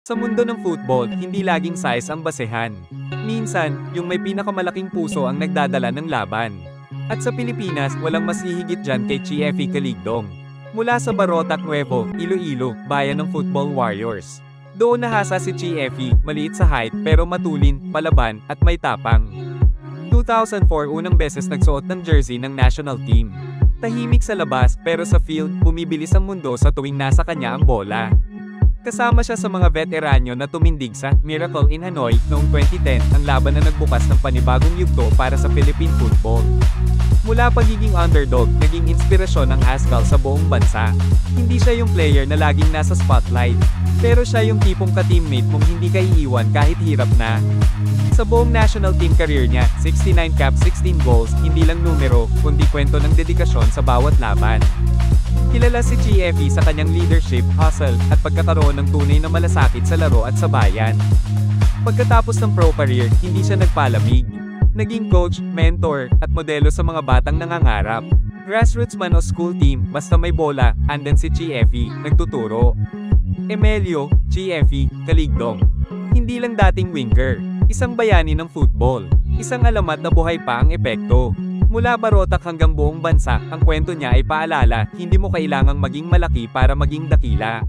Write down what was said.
Sa mundo ng football, hindi laging size ang basehan. Minsan, yung may pinakamalaking puso ang nagdadala ng laban. At sa Pilipinas, walang mas hihigit dyan kay Chiefy Caligdong. Mula sa Barotac Nuevo, Iloilo, bayan ng football warriors. Doon nahasa si Chiefy, maliit sa height pero matulin, palaban, at may tapang. 2004 unang beses nagsuot ng jersey ng national team. Tahimik sa labas pero sa field, bumibilis ang mundo sa tuwing nasa kanya ang bola. Kasama siya sa mga veteranyo na tumindig sa Miracle in Hanoi noong 2010, ang laban na nagbukas ng panibagong yugto para sa Philippine football. Mula pagiging underdog, naging inspirasyon ng Ascal sa buong bansa. Hindi siya yung player na laging nasa spotlight, pero siya yung tipong ka-teammate mong hindi ka iiwan kahit hirap na. Sa buong national team career niya, 69 caps, 16 goals, hindi lang numero, kundi kwento ng dedikasyon sa bawat laban. Kilala si Chiefy sa kanyang leadership, hustle, at pagkakaroon ng tunay na malasakit sa laro at sa bayan. Pagkatapos ng pro career, hindi siya nagpalamig. Naging coach, mentor, at modelo sa mga batang nangangarap. Grassroots man o school team, basta may bola, andan si Chiefy, nagtuturo. Emelio Chiefy Caligdong. Hindi lang dating winger, isang bayani ng football, isang alamat na buhay pa ang epekto. Mula Barotac hanggang buong bansa, ang kwento niya ay paalala, hindi mo kailangang maging malaki para maging dakila.